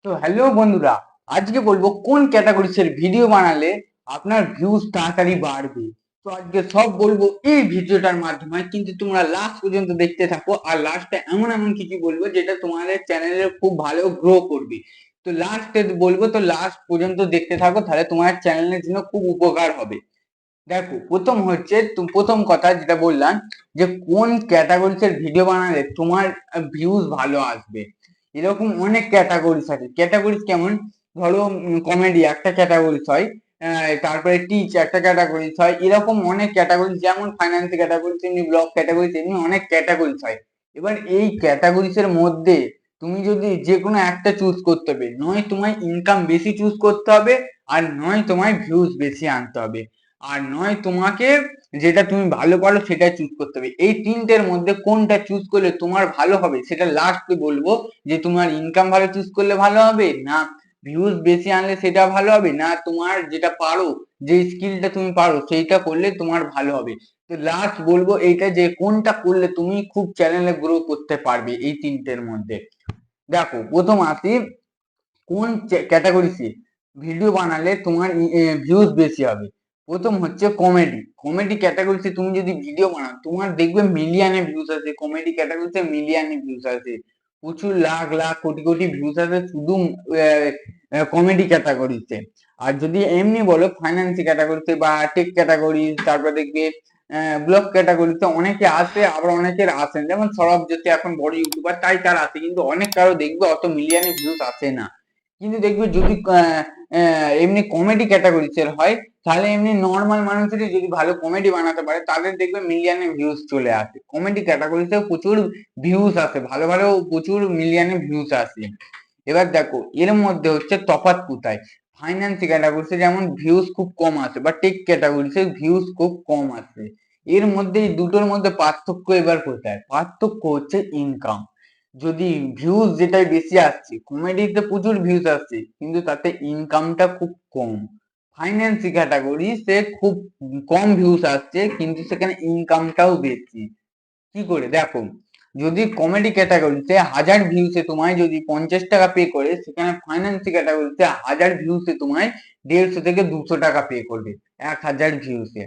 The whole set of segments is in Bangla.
তো হ্যালো বন্ধুরা, আজকে বলবো কোন ক্যাটাগরিজের ভিডিও বানালে আপনার ভিউজ তাড়াতাড়ি বাড়বে। তো আজকে সব বলবো এই ভিডিওটার মাধ্যমে, কিন্তু তোমরা লাস্ট পর্যন্ত দেখতে থাকো। আর লাস্টে এমন এমন কিছু বলবো যেটা তোমাদের চ্যানেলে খুব ভালো গ্রো করবে। তো লাস্টে বলবো, তো লাস্ট পর্যন্ত দেখতে থাকো, তাহলে তোমার চ্যানেলের জন্য খুব উপকার হবে। দেখো, প্রথম হচ্ছে প্রথম কথা যেটা বললাম, যে কোন ক্যাটাগরিজের ভিডিও বানালে তোমার ভিউজ ভালো আসবে। এরকম অনেক ক্যাটাগরিজ আছে। ক্যাটাগরিজ কেমন? ধরো, কমেডি একটা ক্যাটাগরিজ হয়, তারপরে টিচ একটা ক্যাটাগরিজ হয়, এরকম অনেক ক্যাটাগরিজ। যেমন ফাইন্যান্স ক্যাটাগরিজ, এমনি ব্লগ ক্যাটাগরিজ, এমনি অনেক ক্যাটাগরিজ হয়। এবার এই ক্যাটাগরিজের মধ্যে তুমি যদি যে কোনো একটা চুজ করতে হবে, নয় তোমায় ইনকাম বেশি চুজ করতে হবে, আর নয় তোমায় ভিউজ বেশি আনতে হবে, আর নয় তোমাকে যেটা তুমি ভালো পারো সেটা চুজ করতে হবে। এই তিনটের মধ্যে কোনটা চুজ করলে তোমার ভালো হবে সেটা লাস্টে বলবো। যে তোমার ইনকাম ভালো চুজ করলে ভালো হবে, না ভিউজ বেশি আনলে সেটা ভালো হবে, না তোমার যেটা পারো, যে স্কিলটা তুমি পারো সেইটা করলে তোমার ভালো হবে। তো লাস্ট বলবো এইটা, যে কোনটা করলে তুমি খুব চ্যানেলে গ্রো করতে পারবে এই তিনটের মধ্যে। দেখো, প্রথম আসি, কোন ক্যাটাগরিতে ভিডিও বানালে তোমার ভিউজ বেশি হবে। প্রথম হচ্ছে কমেডি। কমেডি ক্যাটাগরিতে তুমি যদি ভিডিও বানাও, তোমার দেখবে মিলিয়নে ভিউজ আছে। কমেডি ক্যাটাগরিতে মিলিয়নে ভিউজ আছে, প্রচুর লাখ লাখ কোটি কোটি ভিউজ আছে শুধু কমেডি ক্যাটাগরিতে। আর যদি এমনি বলো ফাইন্যান্স ক্যাটাগরিতে বা টেক ক্যাটাগরি, তারপর দেখবে ব্লগ ক্যাটাগরিতে অনেকে আসে, আবার অনেকের আসে না। যেমন সৌরভ জ্যোতি এখন বড় ইউটিউবার, তাই তার আসে, কিন্তু অনেক কারো দেখবে অত মিলিয়নে ভিউজ আসে না। কিন্তু দেখবে যদি এমনি কমেডি ক্যাটাগরিজের হয়, তাহলে এমনি নর্মাল মানুষেরই যদি ভালো কমেডি বানাতে পারে, তাদের দেখবে মিলিয়নে ভিউজ চলে আসে। কমেডি ক্যাটাগরিতেও প্রচুর ভিউজ আসে, ভালো ভালো প্রচুর মিলিয়নে ভিউজ আসে। এবার দেখো, এর মধ্যে হচ্ছে তফাৎ কোথায়। ফাইন্যান্স ক্যাটাগরিতে যেমন ভিউজ খুব কম আসে, বা টেক ক্যাটাগরিতে ভিউজ খুব কম আসে। এর মধ্যে এই দুটোর মধ্যে পার্থক্য এবার কোথায়? পার্থক্য হচ্ছে ইনকাম। যদি ভিউজ যেটাই বেশি আসছে, কমেডিতে প্রচুর ভিউজ আসছে কিন্তু তাতে ইনকামটা খুব কম। ফাইন্যান্স ক্যাটাগরি সে খুব কম ভিউজ আসছে কিন্তু সেখানে ইনকামটাও বেশি। কি করে? দেখো, যদি কমেডি ক্যাটাগরিতে 1000 ভিউসে তোমায় যদি 50 টাকা পে করে, সেখানে ফাইন্যান্স ক্যাটাগরিতে 1000 ভিউসে তোমায় 150 থেকে 200 টাকা পে করবে 1000 ভিউসে।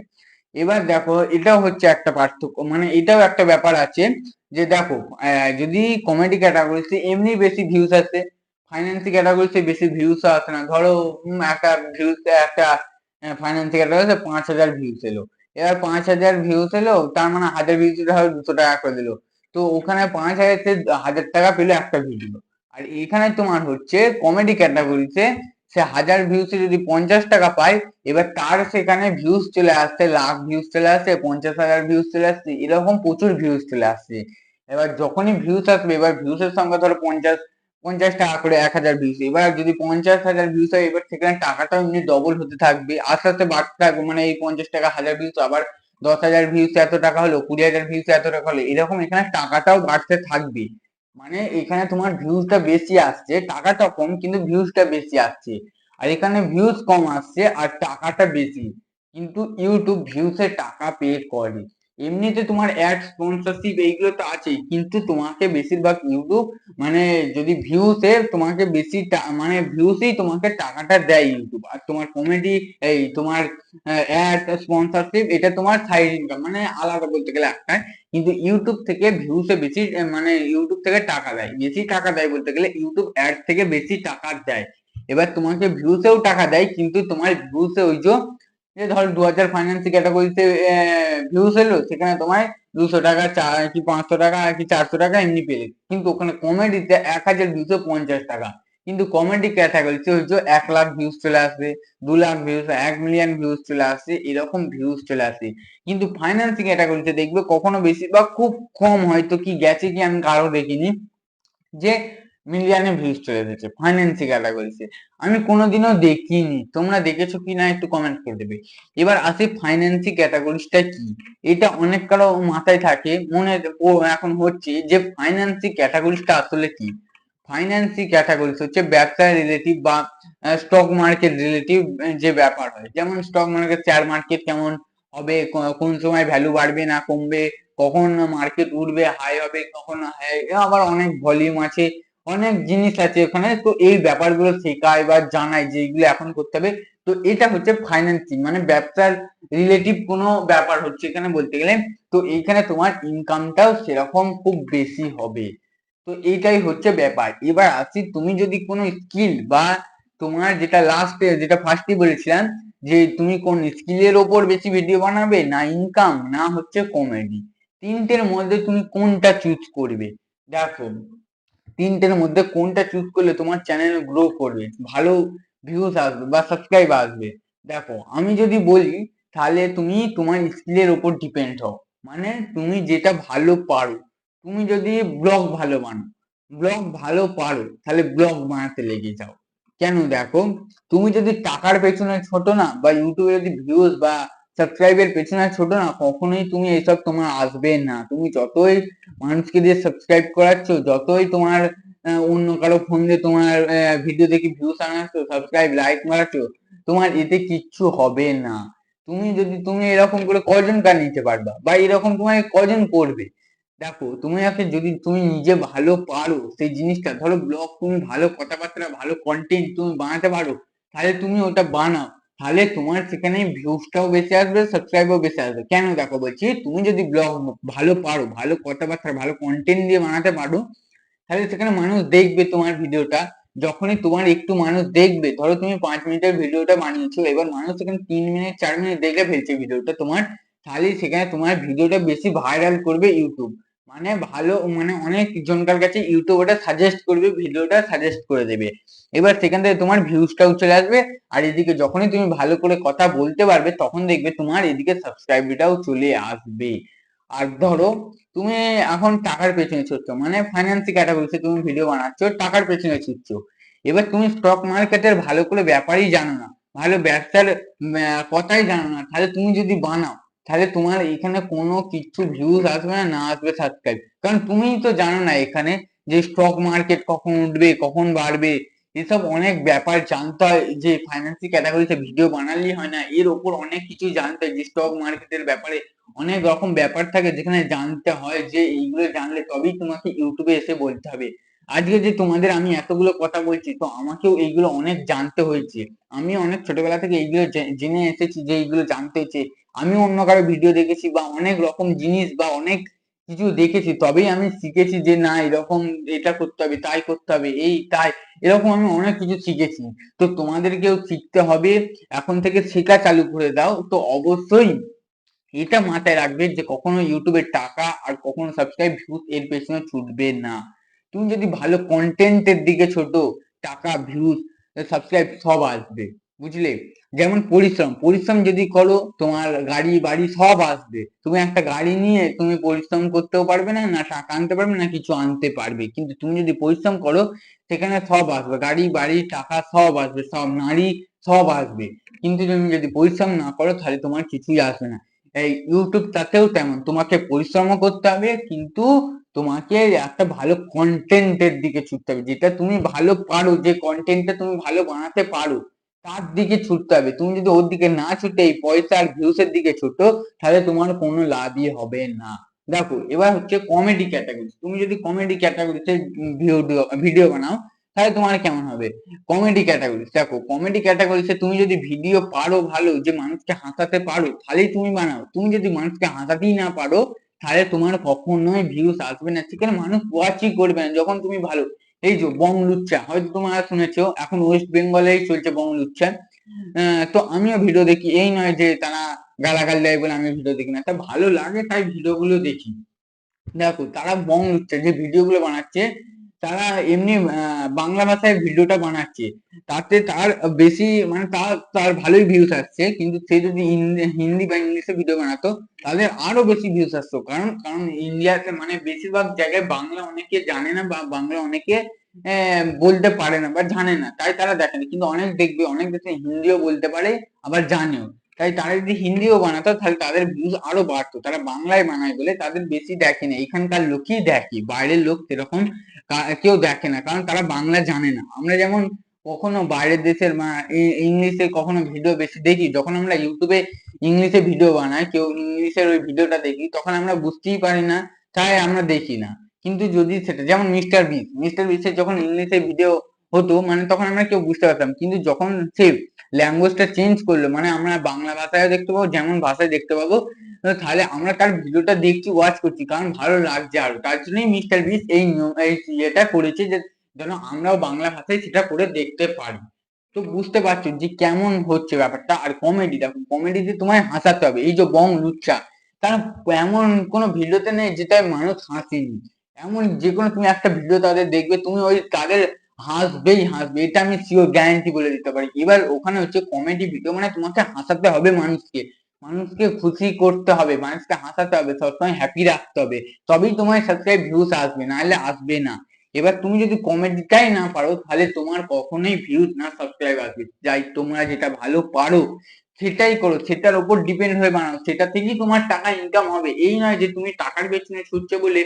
এবার দেখো, এটাও হচ্ছে একটা পার্থক্য, মানে এটাও একটা ব্যাপার আছে। যে দেখো, যদি কমেডি ক্যাটাগরিতে এমনি বেশি ভিউস আসে, ফাইন্যান্স ক্যাটাগরিতে বেশি ভিউস আসে না। ধরো, একটা ভিউসে একটা ফাইন্যান্স ক্যাটাগরিতে 5000 ভিউস এলো। এবার 5000 ভিউস এলো, তার মানে 1000 ভিউস ধরো 200 টাকা করে দিল। তো ওখানে 5000 তে 1000 টাকা পেলো একটা ভিডিও। আর এখানে তোমার হচ্ছে কমেডি ক্যাটাগরিতে সে 1000 ভিউসে যদি 50 টাকা পায়, এবার তার সেখানে ভিউজ চলে আসছে, লাখ ভিউজ চলে আসছে, 50,000 ভিউজ চলে আসছে, এরকম প্রচুর ভিউজ চলে আসছে। এবার যখনই ভিউজ আসবে, এবার ভিউসের সংখ্যা ধরো 50, 50 টাকা করে 1000 ভিউজ। এবার যদি 50,000 ভিউজ হয়, এবার সেখানে টাকাটাও এমনি ডবল হতে থাকবে, আস্তে আস্তে বাড়তে থাকবে। মানে এই 50 টাকা 1000 ভিউজ, আবার 10,000 ভিউজ এত টাকা হলো, 20,000 ভিউজ এত টাকা হলো, এরকম এখানে টাকাটাও বাড়তে থাকবে। মানে এখানে তোমার ভিউজটা বেশি আসছে, টাকাটা কম কিন্তু ভিউজটা বেশি আসছে। আর এখানে ভিউজ কম আসছে আর টাকাটা বেশি। কিন্তু ইউটিউব ভিউসে টাকা পে করে। এমনিতে তোমার অ্যাড স্পন্সরশিপ এইগুলো তো আছেই, কিন্তু তোমাকে বেশিরভাগ ইউটিউব, মানে যদি ভিউসে তোমাকে বেশি মানে ভিউসেই তোমাকে টাকাটা দেয় ইউটিউব। আর তোমার কমেডি, এই তোমার অ্যাড স্পন্সরশিপ, এটা তোমার সাইড ইনকাম, মানে আলাদা বলতে গেলে একটা। কিন্তু ইউটিউব থেকে ভিউসে বেশি, মানে ইউটিউব থেকে টাকা দেয়, বেশি টাকা দেয় বলতে গেলে ইউটিউব অ্যাড থেকে বেশি টাকা দেয়। এবার তোমাকে ভিউসেও টাকা দেয়, কিন্তু তোমার ভিউসে ওই যে ধর 2000 ফাইন্যান্স ক্যাটাগরিতে ভিউস এলো, সেখানে তোমায় 200 টাকা, কি 500 টাকা কি 400 টাকা এমনি পেলে। কিন্তু ওখানে কমেডিতে 1000 ভিউসে 50 টাকা। কিন্তু কমেডি ক্যাটাগরিতে হচ্ছে 1 লাখ ভিউস চলে আসবে, 2 লাখ ভিউস, 1 মিলিয়ন ভিউস চলে আসছে, এরকম ভিউস চলে আসে। কিন্তু ফাইন্যান্স ক্যাটাগরিতে দেখবে কখনো বেশি বা খুব কম, হয়তো কি গেছে কি আমি কারো দেখিনি, যে মিলিয়নে ভিউজ চলে এসেছে ফাইন্যান্সি ক্যাটাগরিতে। আমি কোনোদিনও দেখিনি, তোমরা দেখেছো কি না একটু কমেন্ট করে দেবে। এবার আসি ফাইন্যান্সি ক্যাটাগরিটা কি। এটা অনেক কারো মাথায় থাকে, মনে এখন হচ্ছে যে ফাইন্যান্সি ক্যাটাগরিটা আসলে কি। ফাইন্যান্সি ক্যাটাগরিজ হচ্ছে ব্যবসা রিলেটিভ বা স্টক মার্কেট রিলেটিভ যে ব্যাপার হয়। যেমন স্টক মার্কেট, শেয়ার মার্কেট কেমন হবে, কোন সময় ভ্যালু বাড়বে না কমবে, কখন মার্কেট উঠবে হাই হবে, কখন হাই, আবার অনেক ভলিউম আছে, অনেক জিনিস আছে ওখানে। তো এই ব্যাপারগুলো শেখায় বা জানায় যে এইগুলো এখন করতে হবে। তো এটা হচ্ছে ফাইন্যান্সিং, মানে ব্যবসার রিলেটিভ কোনো ব্যাপার হচ্ছে এখানে বলতে গেলে। তো এইখানে তোমার ইনকামটাও সেরকম খুব বেশি হবে। তো এইটাই হচ্ছে ব্যাপার। এবার আসি, তুমি যদি কোনো স্কিল বা তোমার যেটা লাস্টে যেটা ফার্স্টে বলেছিলাম যে তুমি কোন স্কিলের ওপর বেশি ভিডিও বানাবে, না ইনকাম, না হচ্ছে কমেডি, তিনটের মধ্যে তুমি কোনটা চুজ করবে? দেখো, তিনটের মধ্যে কোনটা চুজ করলে তোমার চ্যানেল গ্রো করবে, ভালো ভিউজ আসবে বা সাবস্ক্রাইব আসবে? দেখো, আমি যদি বলি তাহলে তুমি তোমার স্কিলের উপর ডিপেন্ড হও। মানে তুমি যেটা ভালো পারো, তুমি যদি ব্লগ ভালো পারো তাহলে ব্লগ বানাতে লেগে যাও। কেন? দেখো, তুমি যদি টাকার পেছনে ছোটো না, বা ইউটিউবে যদি ভিউজ বা সাবস্ক্রাইবের পেছনে ছোটো না, কখনোই তুমি এসব তোমার আসবে না। তুমি যতই মানুষকে দিয়ে সাবস্ক্রাইব করাচ্ছ, যতই তোমার অন্য কারো ফোন দিয়ে তোমার ভিডিও দেখে ভিউজ আনাচ্ছ, সাবস্ক্রাইব লাইক মারাচ্ছ, তোমার এতে কিচ্ছু হবে না। তুমি এরকম করে কজন কার নিতে পারবা, বা এরকম তোমায় কজন করবে? দেখো, যদি তুমি নিজে ভালো পারো সেই জিনিসটা, ধরো ব্লগ তুমি ভালো কথাবার্তা ভালো কন্টেন্ট তুমি বানাতে পারো, তাহলে তুমি ওটা বানাও। তাহলে তোমার সেখানে ভিউজটাও বেশি আসবে, সাবস্ক্রাইবও বেশি আসবে। কেন? দেখো বলছি, তুমি যদি ব্লগ ভালো পারো, ভালো কথাবার্তা ভালো কন্টেন্ট দিয়ে বানাতে পারো, তাহলে সেখানে মানুষ দেখবে তোমার ভিডিওটা। যখনই তোমার একটু মানুষ দেখবে, ধরো তুমি 5 মিনিটের ভিডিওটা বানিয়েছো, এবার মানুষ সেখানে 3 মিনিট 4 মিনিট দেখে ফেলছে ভিডিওটা তোমার, তাহলে সেখানে তোমার ভিডিওটা বেশি ভাইরাল করবে ইউটিউব। মানে অনেক জনকার কাছে ইউটিউব ওটা সাজেস্ট করবে, ভিডিওটা সাজেস্ট করে দেবে। এবার সেখান থেকে তোমার ভিউজটাও চলে আসবে। আর এদিকে যখনই তুমি ভালো করে কথা বলতে পারবে, তখন দেখবে তোমার এদিকে সাবস্ক্রাইবটাও চলে আসবে। আর ধরো, তুমি এখন টাকার পেছনে ছুটছো, মানে ফাইন্যান্সি ক্যাটাগরিতে তুমি ভিডিও বানাচ্ছো, টাকার পেছনে ছুটছো। এবার তুমি স্টক মার্কেটের ভালো করে ব্যাপারই জানো না, ভালো ব্যবসার কথাই জানো না, তাহলে তুমি যদি বানাও, তাহলে তোমার এখানে কোনো কিছু ভিউজ আসবে না, না আসবে সাবস্ক্রাইব। কারণ তুমিই তো জানো না এখানে যে স্টক মার্কেট কখন উঠবে কখন বাড়বে। এসব অনেক ব্যাপার জানতে হয়, যে ফাইন্যান্সি ক্যাটাগরিতে ভিডিও বানালেই হয় না, এর ওপর অনেক কিছু জানতে হয়। যে স্টক মার্কেটের ব্যাপারে অনেক রকম ব্যাপার থাকে যেখানে জানতে হয়, যে এইগুলো জানলে তবেই তোমাকে ইউটিউবে এসে বলতে হবে। আজকে যে তোমাদের আমি এতগুলো কথা বলছি, তো আমাকেও এইগুলো অনেক জানতে হয়েছে। আমি অনেক ছোটবেলা থেকে এইগুলো জেনে এসেছি, যে এইগুলো জানতে হয়েছে। আমি অন্য কারো ভিডিও দেখেছি, বা অনেক রকম জিনিস বা অনেক কিছু দেখেছি, তবেই আমি শিখেছি যে না, এরকম এটা করতে হবে, তাই করতে হবে, এই তাই, এরকম আমি অনেক কিছু শিখেছি। তো তোমাদেরকেও শিখতে হবে, এখন থেকে শেখা চালু করে দাও। তো অবশ্যই এটা মাথায় রাখবে যে কখনো ইউটিউবের টাকা আর কখনো সাবস্ক্রাইব ভিউজ এর পেছনে ছুটবে না। তুমি যদি ভালো কন্টেন্টের দিকে ছোট, টাকা ভিউজ সাবস্ক্রাইব সব আসবে। বুঝলে? যেমন পরিশ্রম যদি করো, তোমার গাড়ি বাড়ি সব আসবে। তুমি একটা গাড়ি নিয়ে তুমি পরিশ্রম করতেও পারবে না, না টাকা আনতে পারবে না কিছু আনতে পারবে। কিন্তু তুমি যদি পরিশ্রম করো, সেখানে সব আসবে, গাড়ি বাড়ি টাকা সব আসবে, সব নারী সব আসবে। কিন্তু তুমি যদি পরিশ্রম না করো, তাহলে তোমার কিছুই আসবে না। এই ইউটিউবটাতেও তেমন, তোমাকে পরিশ্রমও করতে হবে, কিন্তু তোমাকে একটা ভালো কন্টেন্টের দিকে ছুটতে হবে, যেটা তুমি ভালো পারো, যে কন্টেন্টটা তুমি ভালো বানাতে পারো, তার দিকে ছুটতে হবে। তুমি যদি ওর দিকে না ছুটে এই পয়সা আর ভিউসের দিকে ছুটো, তাহলে তোমার কোনো লাভই হবে না। দেখো, এবার হচ্ছে কমেডি ক্যাটাগরি। তুমি যদি কমেডি ক্যাটাগরিতে ভিডিও বানাও, তাহলে তোমার কেমন হবে? কমেডি ক্যাটাগরি, দেখো কমেডি ক্যাটাগরিতে তুমি যদি ভিডিও পারো ভালো, যে মানুষকে হাসাতে পারো, তাহলেই তুমি বানাও। তুমি যদি মানুষকে হাসাতেই না পারো, তাহলে তোমার কখনোই ভিউজ আসবে না, সেখানে মানুষ ওয়াচই করবে না। যখন তুমি ভালো, এই যে বং লুচ্চা, হয়তো তোমরা শুনেছো, এখন ওয়েস্ট বেঙ্গলেই চলছে বং লুচ্চা। তো আমিও ভিডিও দেখি, এই নয় যে তারা গালাগাল দেয় বলে আমি ভিডিও দেখি না, তা ভালো লাগে তাই ভিডিও গুলো দেখি। দেখো, তারা বং লুচ্চা যে ভিডিও গুলো বানাচ্ছে, তারা এমনি বাংলা ভাষায় ভিডিওটা বানাচ্ছে, তাতে তার বেশি মানে তার তার ভালোই ভিউজ আসছে। কিন্তু সে যদি হিন্দি বা ইংলিশে ভিডিও বানাতো, তাদের আরো বেশি ভিউজ আসতো। কারণ কারণ ইন্ডিয়াতে মানে বেশিরভাগ জায়গায় বাংলা অনেকে জানে না, বা বাংলা অনেকে বলতে পারে না বা জানে না, তাই তারা দেখে না। কিন্তু অনেক দেখবে, অনেক দেশে হিন্দিও বলতে পারে, আবার জানেও। তাই তারা যদি হিন্দিও বানাতো, তাহলে তাদের ভিউজ আরো বাড়তো। তারা বাংলায় বানায় বলে তাদের বেশি দেখে না, এখানকার লোকই দেখে, বাইরের লোক সেরকম কেউ দেখে না, কারণ তারা বাংলা জানে না। আমরা যেমন কখনো বাইরের দেশের ইংলিশে কখনো ভিডিও বেশি দেখি, যখন আমরা ইউটিউবে ইংলিশে ভিডিও বানাই, কেউ ইংলিশের ওই ভিডিওটা দেখি, তখন আমরা বুঝতেই পারি না, তাই আমরা দেখি না। কিন্তু যদি সেটা যেমন মিস্টার বিস্টের যখন ইংলিশে ভিডিও হতো মানে তখন আমরা কেউ বুঝতে পারতাম, কিন্তু যখন সে ল্যাঙ্গুয়েজটা চেঞ্জ করলো মানে আমরা বাংলা ভাষায় দেখতে পাবো যেমন ভাষায় দেখতে পাবো, তাহলে আমরা তার ভিডিওটা দেখছি, ওয়াচ করছি, কারণ ভালো লাগছে আরো, তার জন্যই মিস্টার বিস্ট এই এই ইয়েটা করেছে যে যেন আমরাও বাংলা ভাষায় সেটা করে দেখতে পারি। তো বুঝতে পারছো যে কেমন হচ্ছে ব্যাপারটা। আর কমেডি দেখো, কমেডিতে তোমায় হাসাতে হবে, এই যে বং লুচ্চা, কারণ এমন কোনো ভিডিওতে নেই যেটায় মানুষ হাসেনি। এমন যে কোনো তুমি একটা ভিডিও তাদের দেখবে, তুমি ওই তাদের হাসবেই হাসবে, এটা আমি শিওর গ্যারান্টি বলে দিতে পারি। এবার ওখানে হচ্ছে কমেডি ভিডিও মানে তোমাকে হাসাতে হবে মানুষকে, মানুষকে খুশি করতে হবে, মানুষকে হাসাতে হবে, সবসময় হ্যাপি রাখতে হবে, তবেই তোমার সাবস্ক্রাইব ভিউজ আসবে, নাহলে আসবে না। এবার তুমি যদি কমেডিটাই না পারো তাহলে তোমার কখনোই ভিউজ না সাবস্ক্রাইব আসবে। যাই তোমরা যেটা ভালো পারো সেটাই করো, সেটার উপর ডিপেন্ড হয়ে বানাও, সেটা থেকেই তোমার টাকা ইনকাম হবে। এই নয় যে তুমি টাকার পেছনে ছুটছো বলে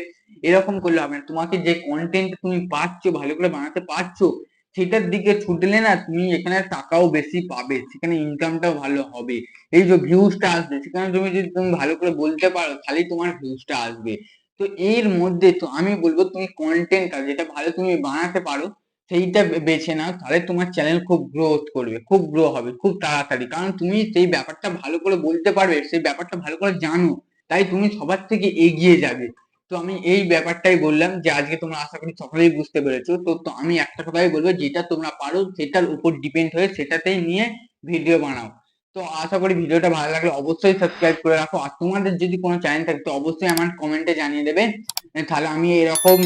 এরকম করলে হবে না। তোমাকে যে কন্টেন্ট তুমি পাচ্ছ, ভালো করে বানাতে পারছো, সেটার দিকে ছুটলে না তুমি এখানে টাকাও বেশি পাবে, সেখানে ইনকামটাও ভালো হবে। এই যে ভিউজটা আসবে, সেখানে তুমি যদি তুমি ভালো করে বলতে পারো তাহলে তোমার ভিউজটা আসবে। তো এর মধ্যে তো আমি বলবো তুমি কন্টেন্টটা যেটা ভালো তুমি বানাতে পারো সেইটা বেছে নাও, তাহলে তোমার চ্যানেল খুব গ্রোথ করবে, খুব গ্রো হবে খুব তাড়াতাড়ি, কারণ তুমি সেই ব্যাপারটা ভালো করে বলতে পারবে, সেই ব্যাপারটা ভালো করে জানো, তাই তুমি সবার থেকে এগিয়ে যাবে। তো আমি এই ব্যাপারটাই বললাম যে আজকে তোমরা আশা করি সকলেই বুঝতে পেরেছো। তো আমি একটা কথাই বলবো, যেটা তোমরা পারো সেটার উপর ডিপেন্ড হয়ে সেটাতেই নিয়ে ভিডিও বানাও। তো আশা করি ভিডিওটা ভালো লাগলে অবশ্যই সাবস্ক্রাইব করে রাখো, আর তোমাদের যদি কোনো চ্যানেল থাকে তো অবশ্যই আমার কমেন্টে জানিয়ে দেবে, তাহলে আমি এরকম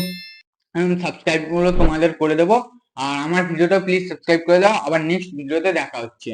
সাবস্ক্রাইব গুলো তোমাদের করে দেবো। আর আমার ভিডিওটা প্লিজ সাবস্ক্রাইব করে দাও, আবার নেক্সট ভিডিওতে দেখা হচ্ছে।